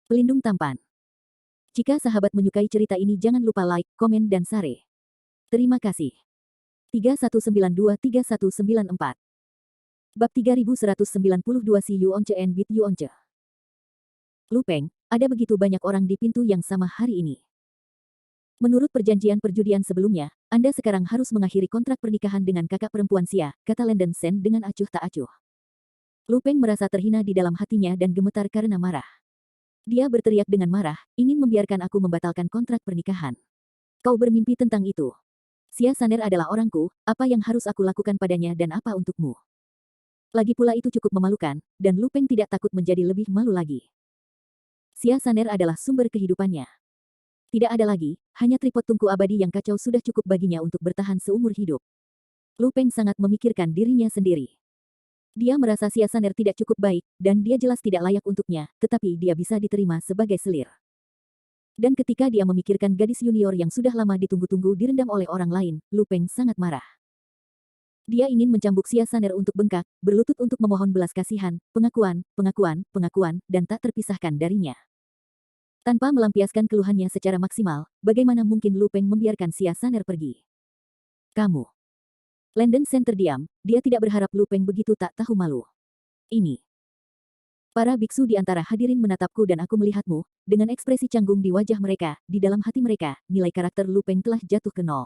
Pelindung tampan. Jika sahabat menyukai cerita ini jangan lupa like, komen dan share. Terima kasih. 3192-3194 Bab 3192 Si Yuonche and Bit Yuonche. Lupeng, ada begitu banyak orang di pintu yang sama hari ini. Menurut perjanjian perjudian sebelumnya, Anda sekarang harus mengakhiri kontrak pernikahan dengan kakak perempuan Xia, kata Lenden Sen dengan acuh tak acuh. Lupeng merasa terhina di dalam hatinya dan gemetar karena marah. Dia berteriak dengan marah, ingin membiarkan aku membatalkan kontrak pernikahan. Kau bermimpi tentang itu. Xia Saner adalah orangku, apa yang harus aku lakukan padanya dan apa untukmu? Lagi pula itu cukup memalukan, dan Lupeng tidak takut menjadi lebih malu lagi. Xia Saner adalah sumber kehidupannya. Tidak ada lagi, hanya tripod tungku abadi yang kacau sudah cukup baginya untuk bertahan seumur hidup. Lupeng sangat memikirkan dirinya sendiri. Dia merasa Xia Saner tidak cukup baik, dan dia jelas tidak layak untuknya, tetapi dia bisa diterima sebagai selir. Dan ketika dia memikirkan gadis junior yang sudah lama ditunggu-tunggu direndam oleh orang lain, Lupeng sangat marah. Dia ingin mencambuk Xia Saner untuk bengkak, berlutut untuk memohon belas kasihan, pengakuan, dan tak terpisahkan darinya. Tanpa melampiaskan keluhannya secara maksimal, bagaimana mungkin Lupeng membiarkan Xia Saner pergi? Kamu. Lenden Sen terdiam, dia tidak berharap Lupeng begitu tak tahu malu. Ini. Para biksu di antara hadirin menatapku dan aku melihatmu, dengan ekspresi canggung di wajah mereka, di dalam hati mereka, nilai karakter Lupeng telah jatuh ke nol.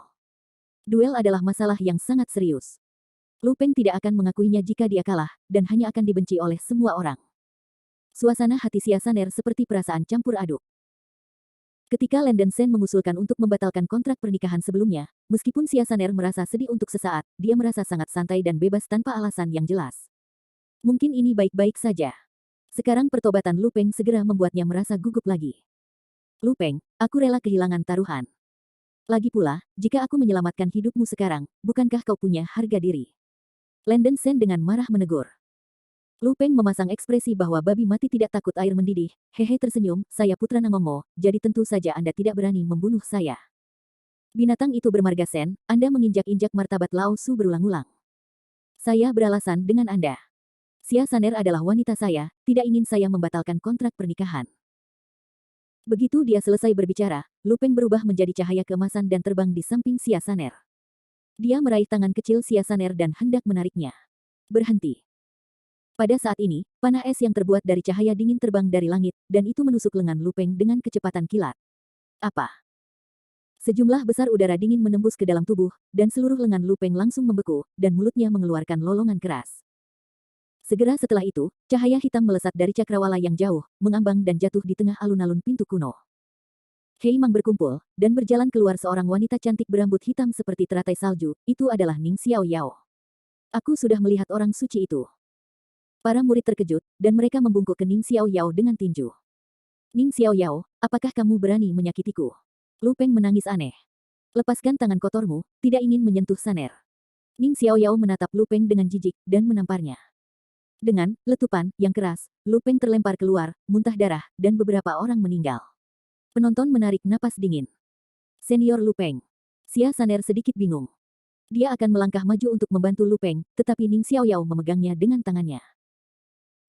Duel adalah masalah yang sangat serius. Lupeng tidak akan mengakuinya jika dia kalah, dan hanya akan dibenci oleh semua orang. Suasana hati Xia Saner seperti perasaan campur aduk. Ketika Lenden Sen mengusulkan untuk membatalkan kontrak pernikahan sebelumnya, meskipun Xia Saner merasa sedih untuk sesaat, dia merasa sangat santai dan bebas tanpa alasan yang jelas. Mungkin ini baik-baik saja. Sekarang pertobatan Lupeng segera membuatnya merasa gugup lagi. Lupeng, aku rela kehilangan taruhan. Lagi pula, jika aku menyelamatkan hidupmu sekarang, bukankah kau punya harga diri? Lenden Sen dengan marah menegur. Lupeng memasang ekspresi bahwa babi mati tidak takut air mendidih. Hehe tersenyum, saya putra Nangongmo, jadi tentu saja Anda tidak berani membunuh saya. Binatang itu bermarga Sen, Anda menginjak-injak martabat Lao Su berulang-ulang. Saya beralasan dengan Anda. Xia Saner adalah wanita saya, tidak ingin saya membatalkan kontrak pernikahan. Begitu dia selesai berbicara, Lupeng berubah menjadi cahaya keemasan dan terbang di samping Xia Saner. Dia meraih tangan kecil Xia Saner dan hendak menariknya. Berhenti. Pada saat ini, panah es yang terbuat dari cahaya dingin terbang dari langit, dan itu menusuk lengan Lupeng dengan kecepatan kilat. Apa? Sejumlah besar udara dingin menembus ke dalam tubuh, dan seluruh lengan Lupeng langsung membeku, dan mulutnya mengeluarkan lolongan keras. Segera setelah itu, cahaya hitam melesat dari cakrawala yang jauh, mengambang dan jatuh di tengah alun-alun pintu kuno. Hei Mang berkumpul, dan berjalan keluar seorang wanita cantik berambut hitam seperti teratai salju, itu adalah Ning Xiao Yao. Aku sudah melihat orang suci itu. Para murid terkejut, dan mereka membungkuk ke Ning Xiao Yao dengan tinju. Ning Xiao Yao, apakah kamu berani menyakitiku? Lupeng menangis aneh. Lepaskan tangan kotormu, tidak ingin menyentuh Saner. Ning Xiao Yao menatap Lupeng dengan jijik, dan menamparnya. Dengan letupan yang keras, Lupeng terlempar keluar, muntah darah, dan beberapa orang meninggal. Penonton menarik napas dingin. Senior Lupeng. Xia Saner sedikit bingung. Dia akan melangkah maju untuk membantu Lupeng, tetapi Ning Xiao Yao memegangnya dengan tangannya.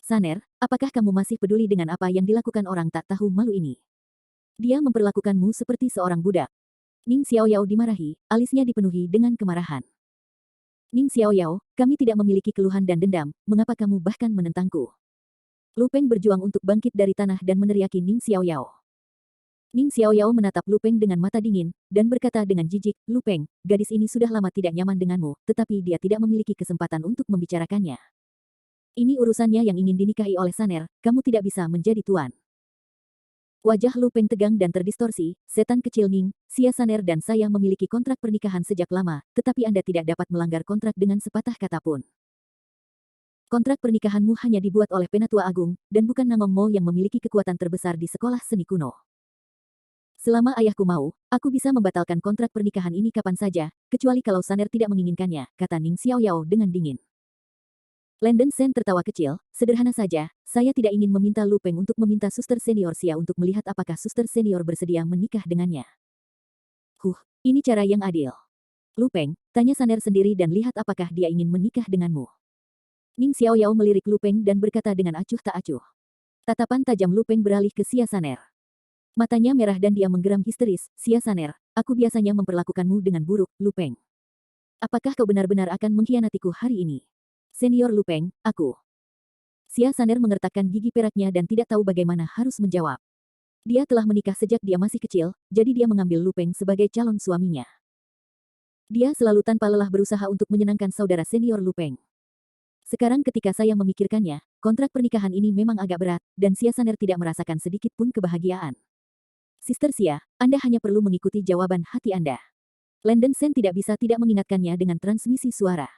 Saner, apakah kamu masih peduli dengan apa yang dilakukan orang tak tahu malu ini? Dia memperlakukanmu seperti seorang budak. Ning Xiao Yao dimarahi, alisnya dipenuhi dengan kemarahan. Ning Xiao Yao, kami tidak memiliki keluhan dan dendam, mengapa kamu bahkan menentangku? Lupeng berjuang untuk bangkit dari tanah dan meneriaki Ning Xiao Yao. Ning Xiao Yao menatap Lupeng dengan mata dingin, dan berkata dengan jijik, Lupeng, gadis ini sudah lama tidak nyaman denganmu, tetapi dia tidak memiliki kesempatan untuk membicarakannya. Ini urusannya yang ingin dinikahi oleh Saner, kamu tidak bisa menjadi tuan. Wajah Lupeng tegang dan terdistorsi, setan kecil Ning, Xia Saner dan saya memiliki kontrak pernikahan sejak lama, tetapi Anda tidak dapat melanggar kontrak dengan sepatah kata pun. Kontrak pernikahanmu hanya dibuat oleh Penatua Agung, dan bukan Nangongmo yang memiliki kekuatan terbesar di sekolah seni kuno. Selama ayahku mau, aku bisa membatalkan kontrak pernikahan ini kapan saja, kecuali kalau Saner tidak menginginkannya, kata Ning Xiao Yao dengan dingin. Lenden Sen tertawa kecil, sederhana saja, saya tidak ingin meminta Lupeng untuk meminta suster senior Xia untuk melihat apakah suster senior bersedia menikah dengannya. Ini cara yang adil. Lupeng, tanya Saner sendiri dan lihat apakah dia ingin menikah denganmu. Ning Xiao Yao melirik Lupeng dan berkata dengan acuh tak acuh. Tatapan tajam Lu Peng beralih ke Xia Saner. Matanya merah dan dia menggeram histeris. Xia Saner, aku biasanya memperlakukanmu dengan buruk, Lu Peng. Apakah kau benar-benar akan mengkhianatiku hari ini? Senior Lu Peng, aku. Xia Saner mengertakkan gigi peraknya dan tidak tahu bagaimana harus menjawab. Dia telah menikah sejak dia masih kecil, jadi dia mengambil Lu Peng sebagai calon suaminya. Dia selalu tanpa lelah berusaha untuk menyenangkan saudara senior Lu Peng. Sekarang ketika saya memikirkannya, kontrak pernikahan ini memang agak berat, dan Xia Saner tidak merasakan sedikit pun kebahagiaan. Sister Xia, Anda hanya perlu mengikuti jawaban hati Anda. Landon Sen tidak bisa tidak mengingatkannya dengan transmisi suara.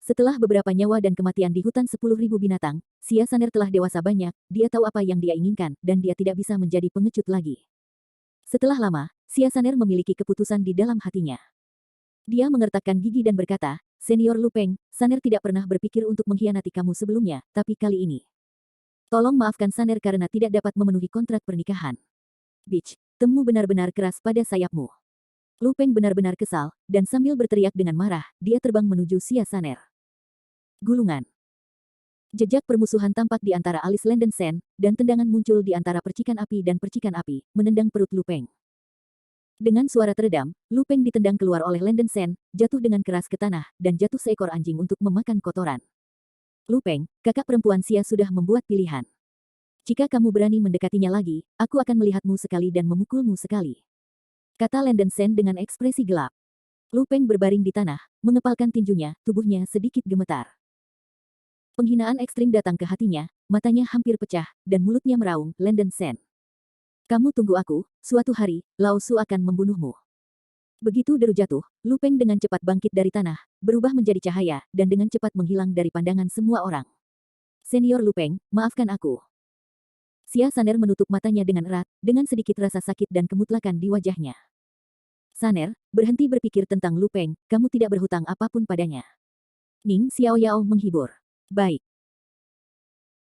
Setelah beberapa nyawa dan kematian di hutan 10.000 binatang, Xia Saner telah dewasa banyak, dia tahu apa yang dia inginkan, dan dia tidak bisa menjadi pengecut lagi. Setelah lama, Xia Saner memiliki keputusan di dalam hatinya. Dia mengertakkan gigi dan berkata, Senior Lu Peng, Saner tidak pernah berpikir untuk mengkhianati kamu sebelumnya, tapi kali ini. Tolong maafkan Saner karena tidak dapat memenuhi kontrak pernikahan. Bitch, temu benar-benar keras pada sayapmu. Lu Peng benar-benar kesal, dan sambil berteriak dengan marah, dia terbang menuju Xia Saner. Gulungan. Jejak permusuhan tampak di antara alis Landon Sen, dan tendangan muncul di antara percikan api dan percikan api, menendang perut Lu Peng. Dengan suara teredam, Lu Peng ditendang keluar oleh Landon Sen, jatuh dengan keras ke tanah, dan jatuh seekor anjing untuk memakan kotoran. Lu Peng, kakak perempuan Xia sudah membuat pilihan. Jika kamu berani mendekatinya lagi, aku akan melihatmu sekali dan memukulmu sekali. Kata Landon Sen dengan ekspresi gelap. Lu Peng berbaring di tanah, mengepalkan tinjunya, tubuhnya sedikit gemetar. Penghinaan ekstrim datang ke hatinya, matanya hampir pecah, dan mulutnya meraung, Landon Sen. Kamu tunggu aku, suatu hari, Lao Su akan membunuhmu. Begitu deru jatuh, Lu Peng dengan cepat bangkit dari tanah, berubah menjadi cahaya, dan dengan cepat menghilang dari pandangan semua orang. Senior Lu Peng, maafkan aku. Xia Saner menutup matanya dengan erat, dengan sedikit rasa sakit dan kemutlakan di wajahnya. Saner, berhenti berpikir tentang Lu Peng, kamu tidak berhutang apapun padanya. Ning Xiaoyao menghibur. Baik.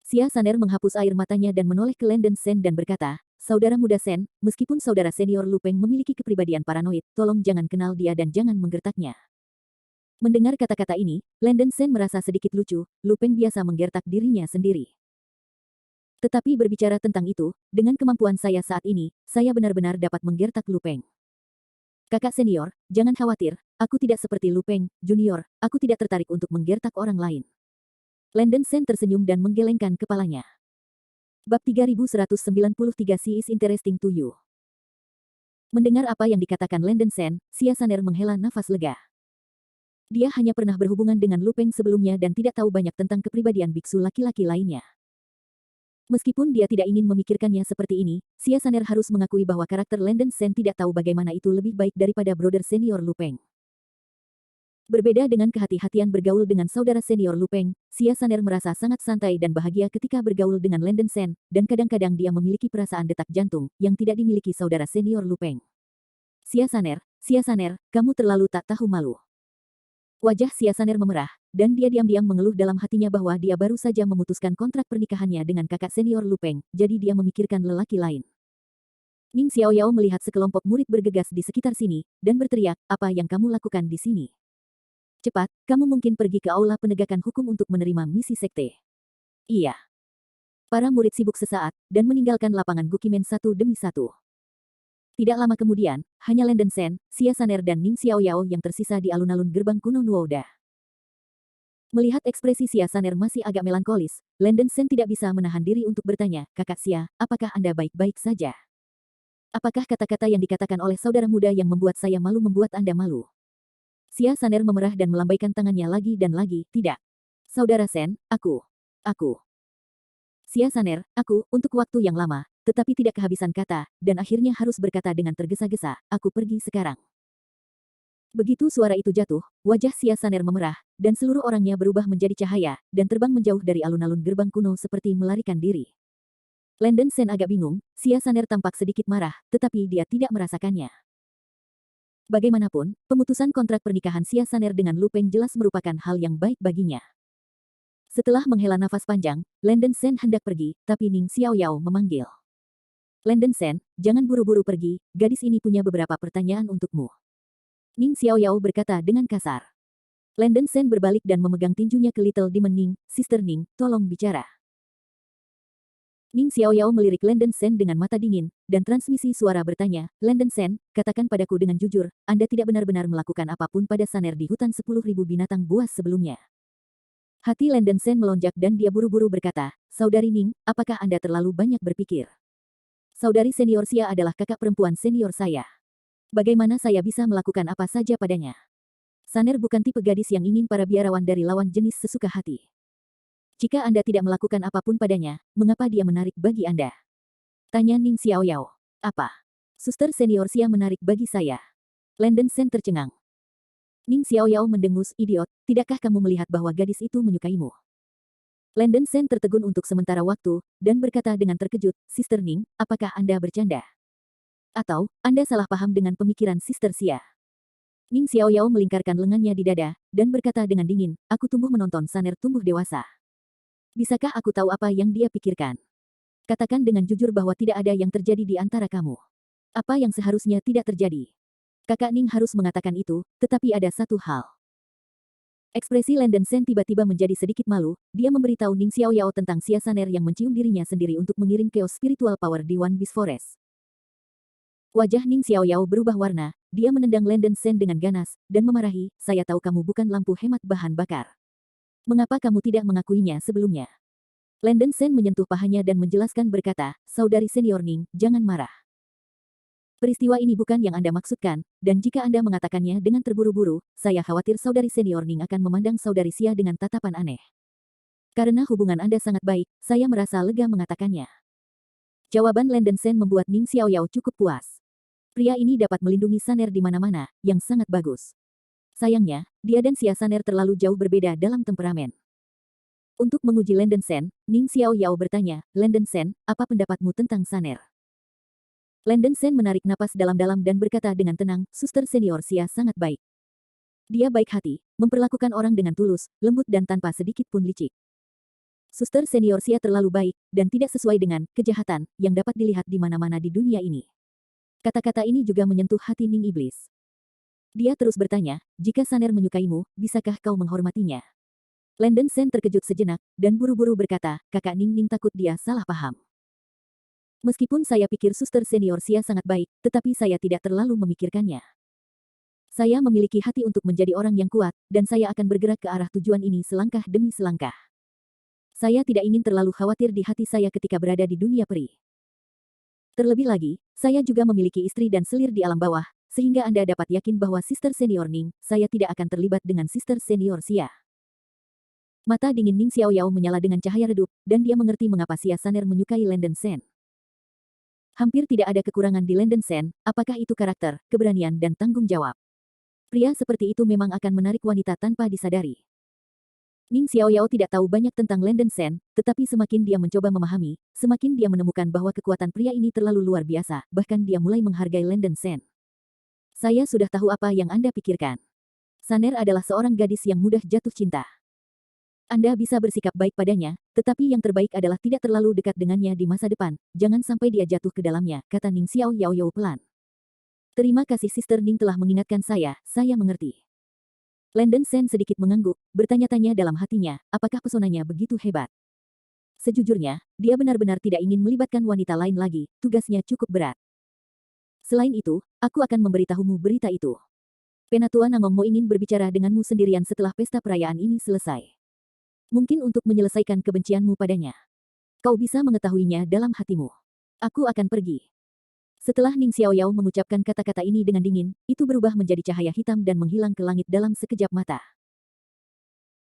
Xia Saner menghapus air matanya dan menoleh ke Landon Sen dan berkata, Saudara muda Sen, meskipun saudara senior Lu Peng memiliki kepribadian paranoid, tolong jangan kenal dia dan jangan menggertaknya. Mendengar kata-kata ini, Landon Sen merasa sedikit lucu, Lu Peng biasa menggertak dirinya sendiri. Tetapi berbicara tentang itu, dengan kemampuan saya saat ini, saya benar-benar dapat menggertak Lu Peng. Kakak senior, jangan khawatir, aku tidak seperti Lu Peng, junior, aku tidak tertarik untuk menggertak orang lain. Landon Sen tersenyum dan menggelengkan kepalanya. Bab 3193 She is interesting to you. Mendengar apa yang dikatakan Landon Sen, Xia Saner menghela nafas lega. Dia hanya pernah berhubungan dengan Lu Peng sebelumnya dan tidak tahu banyak tentang kepribadian biksu laki-laki lainnya. Meskipun dia tidak ingin memikirkannya seperti ini, Xia Saner harus mengakui bahwa karakter Landon Sen tidak tahu bagaimana itu lebih baik daripada brother senior Lu Peng. Berbeda dengan kehati-hatian bergaul dengan saudara senior Lu Peng, Xia Saner merasa sangat santai dan bahagia ketika bergaul dengan Landon Sen, dan kadang-kadang dia memiliki perasaan detak jantung, yang tidak dimiliki saudara senior Lu Peng. Xia Saner, kamu terlalu tak tahu malu. Wajah Xia Saner memerah, dan dia diam-diam mengeluh dalam hatinya bahwa dia baru saja memutuskan kontrak pernikahannya dengan kakak senior Lu Peng, jadi dia memikirkan lelaki lain. Ning Xiaoyao melihat sekelompok murid bergegas di sekitar sini, dan berteriak, apa yang kamu lakukan di sini? Cepat, kamu mungkin pergi ke aula penegakan hukum untuk menerima misi sekte. Iya. Para murid sibuk sesaat, dan meninggalkan lapangan Gukimen satu demi satu. Tidak lama kemudian, hanya Landon Sen, Xia Saner dan Ning Xiaoyao yang tersisa di alun-alun gerbang kuno Nuoda. Melihat ekspresi Xia Saner masih agak melankolis, Landon Sen tidak bisa menahan diri untuk bertanya, Kakak Xia, apakah Anda baik-baik saja? Apakah kata-kata yang dikatakan oleh saudara muda yang membuat saya malu membuat Anda malu? Xia Saner memerah dan melambaikan tangannya lagi dan lagi, tidak. Saudara Sen, aku. Xia Saner, aku, untuk waktu yang lama, tetapi tidak kehabisan kata, dan akhirnya harus berkata dengan tergesa-gesa, aku pergi sekarang. Begitu suara itu jatuh, wajah Xia Saner memerah, dan seluruh orangnya berubah menjadi cahaya, dan terbang menjauh dari alun-alun gerbang kuno seperti melarikan diri. Landon Sen agak bingung, Xia Saner tampak sedikit marah, tetapi dia tidak merasakannya. Bagaimanapun, pemutusan kontrak pernikahan Xia Saner dengan Lu Peng jelas merupakan hal yang baik baginya. Setelah menghela nafas panjang, Landon Sen hendak pergi, tapi Ning Xiaoyao memanggil. Landon Sen, jangan buru-buru pergi, gadis ini punya beberapa pertanyaan untukmu. Ning Xiaoyao berkata dengan kasar. Landon Sen berbalik dan memegang tinjunya ke Little Demon Ning, Sister Ning, tolong bicara. Ning Xiaoyao melirik Landen Sen dengan mata dingin, dan transmisi suara bertanya, Landen Sen, katakan padaku dengan jujur, Anda tidak benar-benar melakukan apapun pada Saner di hutan 10.000 binatang buas sebelumnya. Hati Landen Sen melonjak dan dia buru-buru berkata, Saudari Ning, apakah Anda terlalu banyak berpikir? Saudari senior Xia adalah kakak perempuan senior saya. Bagaimana saya bisa melakukan apa saja padanya? Saner bukan tipe gadis yang ingin para biarawan dari lawan jenis sesuka hati. Jika Anda tidak melakukan apapun padanya, mengapa dia menarik bagi Anda? Tanya Ning Xiaoyao. Apa? Suster senior Xia menarik bagi saya. Landen Sen tercengang. Ning Xiaoyao mendengus, idiot, tidakkah kamu melihat bahwa gadis itu menyukaimu? Landen Sen tertegun untuk sementara waktu, dan berkata dengan terkejut, Sister Ning, apakah Anda bercanda? Atau, Anda salah paham dengan pemikiran Sister Xia? Ning Xiaoyao melingkarkan lengannya di dada, dan berkata dengan dingin, aku tumbuh menonton Saner tumbuh dewasa. Bisakah aku tahu apa yang dia pikirkan? Katakan dengan jujur bahwa tidak ada yang terjadi di antara kamu. Apa yang seharusnya tidak terjadi? Kakak Ning harus mengatakan itu, tetapi ada satu hal. Ekspresi Landen Sen tiba-tiba menjadi sedikit malu, dia memberitahu Ning Xiaoyao tentang Xia Saner yang mencium dirinya sendiri untuk mengirim Chaos Spiritual Power di One Beast Forest. Wajah Ning Xiaoyao berubah warna, dia menendang Landen Sen dengan ganas, dan memarahi, saya tahu kamu bukan lampu hemat bahan bakar. Mengapa kamu tidak mengakuinya sebelumnya? Landen Sen menyentuh pahanya dan menjelaskan berkata, Saudari senior Ning, jangan marah. Peristiwa ini bukan yang Anda maksudkan, dan jika Anda mengatakannya dengan terburu-buru, saya khawatir Saudari senior Ning akan memandang Saudari Xia dengan tatapan aneh. Karena hubungan Anda sangat baik, saya merasa lega mengatakannya. Jawaban Landen Sen membuat Ning Xiaoyao cukup puas. Pria ini dapat melindungi Saner di mana-mana, yang sangat bagus. Sayangnya, dia dan Xia Saner terlalu jauh berbeda dalam temperamen. Untuk menguji Landen Sen, Ning Xiaoyao bertanya, Landen Sen, apa pendapatmu tentang Saner? Landen Sen menarik napas dalam-dalam dan berkata dengan tenang, suster senior Xia sangat baik. Dia baik hati, memperlakukan orang dengan tulus, lembut dan tanpa sedikit pun licik. Suster senior Xia terlalu baik, dan tidak sesuai dengan kejahatan yang dapat dilihat di mana-mana di dunia ini. Kata-kata ini juga menyentuh hati Ning Iblis. Dia terus bertanya, jika Saner menyukaimu, bisakah kau menghormatinya? Landen Sen terkejut sejenak, dan buru-buru berkata, kakak Ning Ning takut dia salah paham. Meskipun saya pikir suster senior Xia sangat baik, tetapi saya tidak terlalu memikirkannya. Saya memiliki hati untuk menjadi orang yang kuat, dan saya akan bergerak ke arah tujuan ini selangkah demi selangkah. Saya tidak ingin terlalu khawatir di hati saya ketika berada di dunia peri. Terlebih lagi, saya juga memiliki istri dan selir di alam bawah, sehingga Anda dapat yakin bahwa Sister Senior Ning, saya tidak akan terlibat dengan Sister Senior Xia. Mata dingin Ning Xiaoyao menyala dengan cahaya redup, dan dia mengerti mengapa Xia Saner menyukai Landen Sen. Hampir tidak ada kekurangan di Landen Sen, apakah itu karakter, keberanian dan tanggung jawab. Pria seperti itu memang akan menarik wanita tanpa disadari. Ning Xiaoyao tidak tahu banyak tentang Landen Sen, tetapi semakin dia mencoba memahami, semakin dia menemukan bahwa kekuatan pria ini terlalu luar biasa, bahkan dia mulai menghargai Landen Sen. Saya sudah tahu apa yang Anda pikirkan. Saner adalah seorang gadis yang mudah jatuh cinta. Anda bisa bersikap baik padanya, tetapi yang terbaik adalah tidak terlalu dekat dengannya di masa depan, jangan sampai dia jatuh ke dalamnya, kata Ning Xiaoyao pelan. Terima kasih Sister Ning telah mengingatkan saya mengerti. Landen Sen sedikit mengangguk, bertanya-tanya dalam hatinya, apakah pesonanya begitu hebat? Sejujurnya, dia benar-benar tidak ingin melibatkan wanita lain lagi, tugasnya cukup berat. Selain itu, aku akan memberitahumu berita itu. Penatua Nangongmo ingin berbicara denganmu sendirian setelah pesta perayaan ini selesai. Mungkin untuk menyelesaikan kebencianmu padanya. Kau bisa mengetahuinya dalam hatimu. Aku akan pergi. Setelah Ning Xiaoyao mengucapkan kata-kata ini dengan dingin, itu berubah menjadi cahaya hitam dan menghilang ke langit dalam sekejap mata.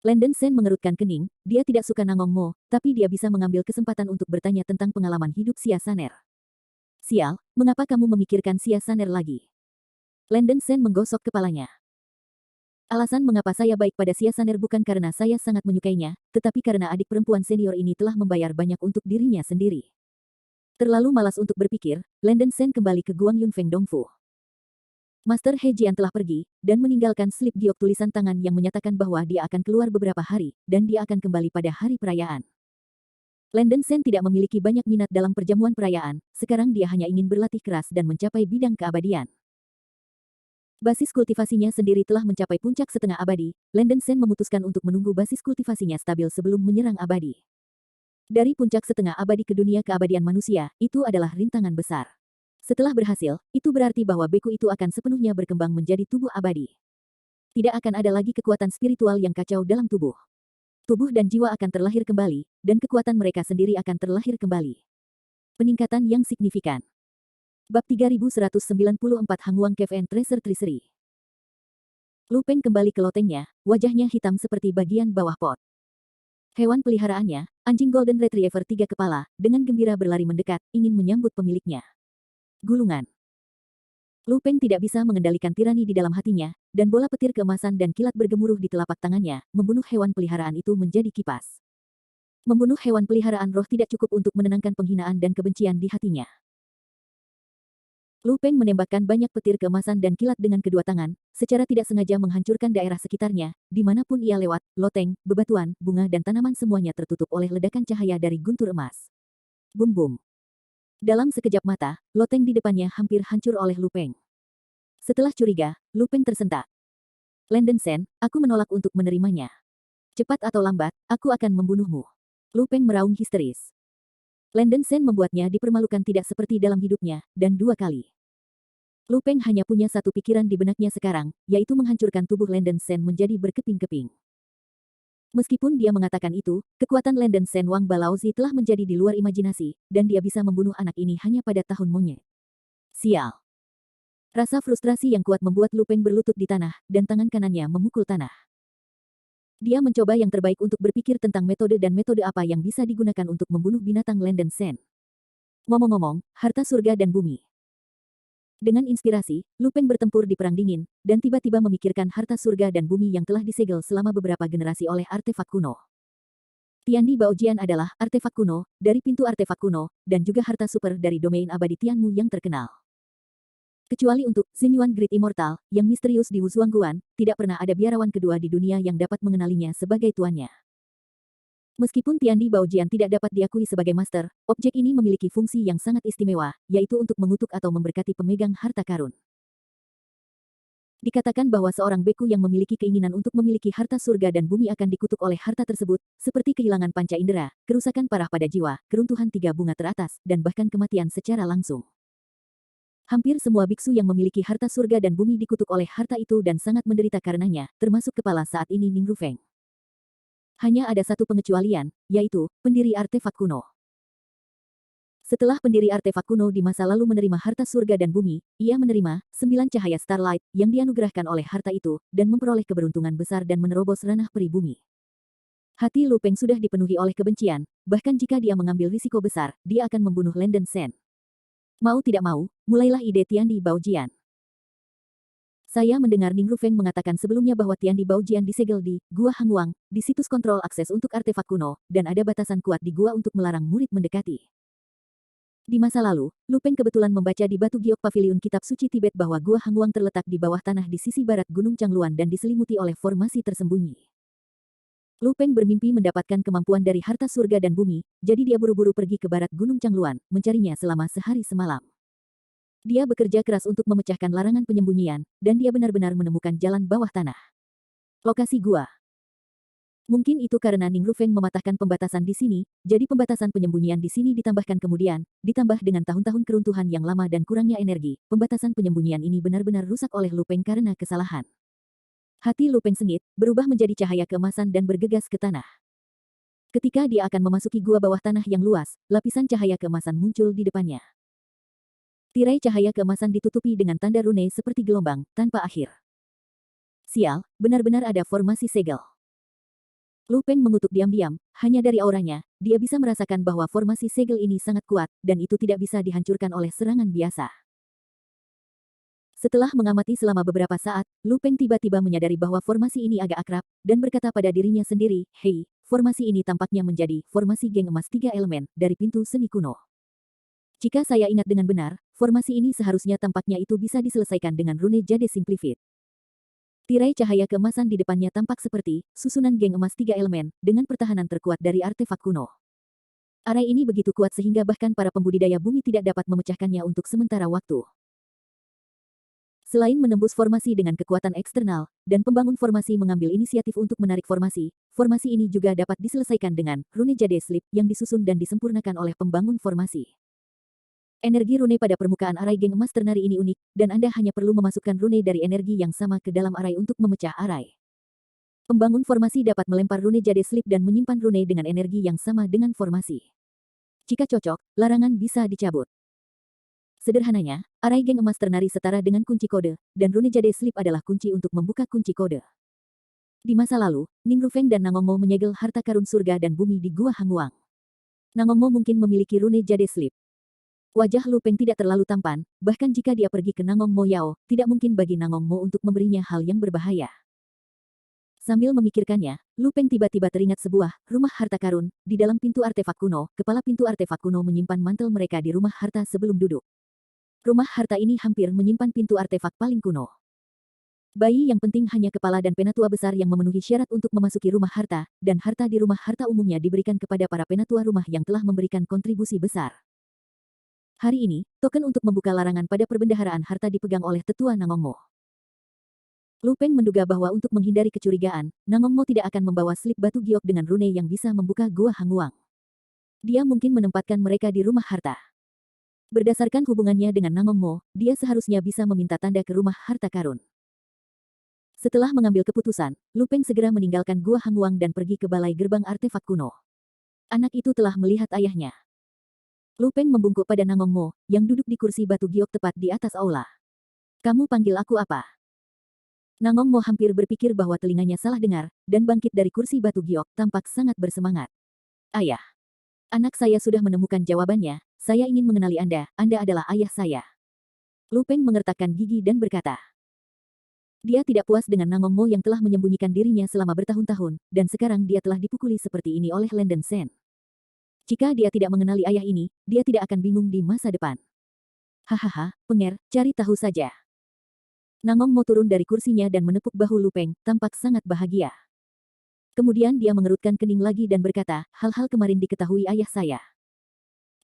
Landen Sen mengerutkan kening, dia tidak suka Nangongmo, tapi dia bisa mengambil kesempatan untuk bertanya tentang pengalaman hidup Xia Saner. Sial, mengapa kamu memikirkan Xia Saner lagi? Landen Sen menggosok kepalanya. Alasan mengapa saya baik pada Xia Saner bukan karena saya sangat menyukainya, tetapi karena adik perempuan senior ini telah membayar banyak untuk dirinya sendiri. Terlalu malas untuk berpikir, Landen Sen kembali ke Guang Yun Feng Dongfu. Master He Jian telah pergi, dan meninggalkan slip giok tulisan tangan yang menyatakan bahwa dia akan keluar beberapa hari, dan dia akan kembali pada hari perayaan. Landen Sen tidak memiliki banyak minat dalam perjamuan perayaan, sekarang dia hanya ingin berlatih keras dan mencapai bidang keabadian. Basis kultivasinya sendiri telah mencapai puncak setengah abadi, Landen Sen memutuskan untuk menunggu basis kultivasinya stabil sebelum menyerang abadi. Dari puncak setengah abadi ke dunia keabadian manusia, itu adalah rintangan besar. Setelah berhasil, itu berarti bahwa beku itu akan sepenuhnya berkembang menjadi tubuh abadi. Tidak akan ada lagi kekuatan spiritual yang kacau dalam tubuh. Tubuh dan jiwa akan terlahir kembali, dan kekuatan mereka sendiri akan terlahir kembali. Peningkatan yang signifikan. Bab 3194 Hangwang Cave and Treasure Treasury. Lu Peng kembali ke lotengnya, wajahnya hitam seperti bagian bawah pot. Hewan peliharaannya, anjing Golden Retriever 3 kepala, dengan gembira berlari mendekat, ingin menyambut pemiliknya. Gulungan. Lu Peng tidak bisa mengendalikan tirani di dalam hatinya, dan bola petir keemasan dan kilat bergemuruh di telapak tangannya, membunuh hewan peliharaan itu menjadi kipas. Membunuh hewan peliharaan roh tidak cukup untuk menenangkan penghinaan dan kebencian di hatinya. Lu Peng menembakkan banyak petir keemasan dan kilat dengan kedua tangan, secara tidak sengaja menghancurkan daerah sekitarnya, dimanapun ia lewat, loteng, bebatuan, bunga dan tanaman semuanya tertutup oleh ledakan cahaya dari guntur emas. Bum-bum. Dalam sekejap mata, loteng di depannya hampir hancur oleh Lu Peng. Setelah curiga, Lu Peng tersentak. Landen Sen, aku menolak untuk menerimanya. Cepat atau lambat, aku akan membunuhmu. Lu Peng meraung histeris. Landen Sen membuatnya dipermalukan tidak seperti dalam hidupnya, dan 2 kali. Lu Peng hanya punya satu pikiran di benaknya sekarang, yaitu menghancurkan tubuh Landen Sen menjadi berkeping-keping. Meskipun dia mengatakan itu, kekuatan Landen Sen Wang Balaozi telah menjadi di luar imajinasi, dan dia bisa membunuh anak ini hanya pada tahun monyet. Sial. Rasa frustrasi yang kuat membuat Lu Peng berlutut di tanah, dan tangan kanannya memukul tanah. Dia mencoba yang terbaik untuk berpikir tentang metode dan metode apa yang bisa digunakan untuk membunuh binatang Landen Sen. Ngomong-ngomong, harta surga dan bumi. Dengan inspirasi, Lu Peng bertempur di Perang Dingin, dan tiba-tiba memikirkan harta surga dan bumi yang telah disegel selama beberapa generasi oleh artefak kuno. Tiandi Baojian adalah artefak kuno, dari pintu artefak kuno, dan juga harta super dari domain abadi Tianmu yang terkenal. Kecuali untuk Xinyuan Great Immortal, yang misterius di Wuzhuangguan, tidak pernah ada biarawan kedua di dunia yang dapat mengenalinya sebagai tuannya. Meskipun Tiandi Baojian tidak dapat diakui sebagai master, objek ini memiliki fungsi yang sangat istimewa, yaitu untuk mengutuk atau memberkati pemegang harta karun. Dikatakan bahwa seorang beku yang memiliki keinginan untuk memiliki harta surga dan bumi akan dikutuk oleh harta tersebut, seperti kehilangan panca indera, kerusakan parah pada jiwa, keruntuhan 3 bunga teratas, dan bahkan kematian secara langsung. Hampir semua biksu yang memiliki harta surga dan bumi dikutuk oleh harta itu dan sangat menderita karenanya, termasuk kepala saat ini Ning Rufeng. Hanya ada satu pengecualian, yaitu pendiri artefak kuno. Setelah pendiri artefak kuno di masa lalu menerima harta surga dan bumi, ia menerima 9 cahaya Starlight yang dianugerahkan oleh harta itu, dan memperoleh keberuntungan besar dan menerobos ranah peri bumi. Hati Lu Peng sudah dipenuhi oleh kebencian, bahkan jika dia mengambil risiko besar, dia akan membunuh Landen Sen. Mau tidak mau, mulailah ide Tiandi Baojian. Saya mendengar Ning Rufeng mengatakan sebelumnya bahwa Tiandi Baojian disegel di Gua Hangwang, di situs kontrol akses untuk artefak kuno, dan ada batasan kuat di gua untuk melarang murid mendekati. Di masa lalu, Lu Peng kebetulan membaca di batu giok paviliun kitab suci Tibet bahwa Gua Hangwang terletak di bawah tanah di sisi barat Gunung Changluan dan diselimuti oleh formasi tersembunyi. Lu Peng bermimpi mendapatkan kemampuan dari harta surga dan bumi, jadi dia buru-buru pergi ke barat Gunung Changluan, mencarinya selama sehari semalam. Dia bekerja keras untuk memecahkan larangan penyembunyian, dan dia benar-benar menemukan jalan bawah tanah. Lokasi gua. Mungkin itu karena Ning Rufeng mematahkan pembatasan di sini, jadi pembatasan penyembunyian di sini ditambahkan kemudian, ditambah dengan tahun-tahun keruntuhan yang lama dan kurangnya energi, pembatasan penyembunyian ini benar-benar rusak oleh Lu Peng karena kesalahan. Hati Lu Peng sengit, berubah menjadi cahaya keemasan dan bergegas ke tanah. Ketika dia akan memasuki gua bawah tanah yang luas, lapisan cahaya keemasan muncul di depannya. Tirai cahaya keemasan ditutupi dengan tanda rune seperti gelombang, tanpa akhir. Sial, benar-benar ada formasi segel. Lu Peng mengutuk diam-diam, hanya dari auranya, dia bisa merasakan bahwa formasi segel ini sangat kuat, dan itu tidak bisa dihancurkan oleh serangan biasa. Setelah mengamati selama beberapa saat, Lu Peng tiba-tiba menyadari bahwa formasi ini agak akrab, dan berkata pada dirinya sendiri, "Hei, formasi ini tampaknya menjadi formasi geng emas 3 elemen, dari pintu seni kuno. Jika saya ingat dengan benar, formasi ini seharusnya tampaknya itu bisa diselesaikan dengan rune Jade Simplified." Tirai cahaya keemasan di depannya tampak seperti susunan geng emas 3 elemen, dengan pertahanan terkuat dari artefak kuno. Arai ini begitu kuat sehingga bahkan para pembudidaya bumi tidak dapat memecahkannya untuk sementara waktu. Selain menembus formasi dengan kekuatan eksternal, dan pembangun formasi mengambil inisiatif untuk menarik formasi, formasi ini juga dapat diselesaikan dengan rune Jade Sleep yang disusun dan disempurnakan oleh pembangun formasi. Energi rune pada permukaan arai geng emas ternari ini unik, dan Anda hanya perlu memasukkan rune dari energi yang sama ke dalam arai untuk memecah arai. Pembangun formasi dapat melempar rune Jade Sleep dan menyimpan rune dengan energi yang sama dengan formasi. Jika cocok, larangan bisa dicabut. Sederhananya, arai geng emas ternari setara dengan kunci kode, dan rune Jade Sleep adalah kunci untuk membuka kunci kode. Di masa lalu, Ning Rufeng dan Nangongmo menyegel harta karun surga dan bumi di Gua Hanguang. Nangongmo mungkin memiliki rune Jade Sleep. Wajah Lu Peng tidak terlalu tampan, bahkan jika dia pergi ke Nangongmo Yao, tidak mungkin bagi Nangongmo untuk memberinya hal yang berbahaya. Sambil memikirkannya, Lu Peng tiba-tiba teringat sebuah rumah harta karun. Di dalam pintu artefak kuno, kepala pintu artefak kuno menyimpan mantel mereka di rumah harta sebelum duduk. Rumah harta ini hampir menyimpan pintu artefak paling kuno. Bayi yang penting hanya kepala dan penatua besar yang memenuhi syarat untuk memasuki rumah harta, dan harta di rumah harta umumnya diberikan kepada para penatua rumah yang telah memberikan kontribusi besar. Hari ini, token untuk membuka larangan pada perbendaharaan harta dipegang oleh tetua Nangongmo. Lu Peng menduga bahwa untuk menghindari kecurigaan, Nangongmo tidak akan membawa slip batu giok dengan rune yang bisa membuka Gua Hanguang. Dia mungkin menempatkan mereka di rumah harta. Berdasarkan hubungannya dengan Nangongmo, dia seharusnya bisa meminta tanda ke rumah harta karun. Setelah mengambil keputusan, Lu Peng segera meninggalkan Gua Hanguang dan pergi ke balai gerbang artefak kuno. Anak itu telah melihat ayahnya. Lu Peng membungkuk pada Nangongmo, yang duduk di kursi batu giok tepat di atas aula. Kamu panggil aku apa? Nangongmo hampir berpikir bahwa telinganya salah dengar, dan bangkit dari kursi batu giok tampak sangat bersemangat. Ayah. Anak saya sudah menemukan jawabannya, saya ingin mengenali Anda adalah ayah saya. Lu Peng mengertakkan gigi dan berkata. Dia tidak puas dengan Nangongmo yang telah menyembunyikan dirinya selama bertahun-tahun, dan sekarang dia telah dipukuli seperti ini oleh Lenden Sen. Jika dia tidak mengenali ayah ini, dia tidak akan bingung di masa depan. Hahaha, Penger, cari tahu saja. Nangongmo turun dari kursinya dan menepuk bahu Lu Peng, tampak sangat bahagia. Kemudian dia mengerutkan kening lagi dan berkata, hal-hal kemarin diketahui ayah saya.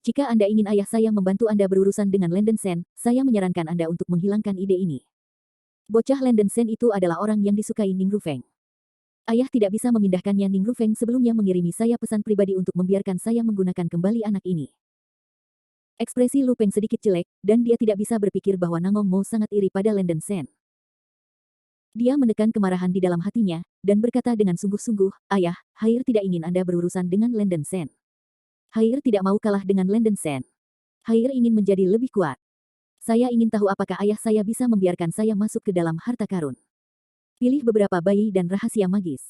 Jika Anda ingin ayah saya membantu Anda berurusan dengan Lenden Sen, saya menyarankan Anda untuk menghilangkan ide ini. Bocah Lenden Sen itu adalah orang yang disukai Ning Rufeng. Ayah tidak bisa memindahkannya. Ning Rufeng sebelumnya mengirimi saya pesan pribadi untuk membiarkan saya menggunakan kembali anak ini. Ekspresi Lu Peng sedikit jelek, dan dia tidak bisa berpikir bahwa Nangongmo sangat iri pada Lenden Sen. Dia menekan kemarahan di dalam hatinya, dan berkata dengan sungguh-sungguh, ayah, Hair tidak ingin Anda berurusan dengan Lenden Sen. Hair tidak mau kalah dengan Lenden Sen. Hair ingin menjadi lebih kuat. Saya ingin tahu apakah ayah saya bisa membiarkan saya masuk ke dalam harta karun. Pilih beberapa bayi dan rahasia magis.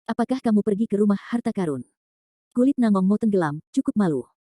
Apakah kamu pergi ke rumah harta karun? Kulit Nangongmo tenggelam, cukup malu.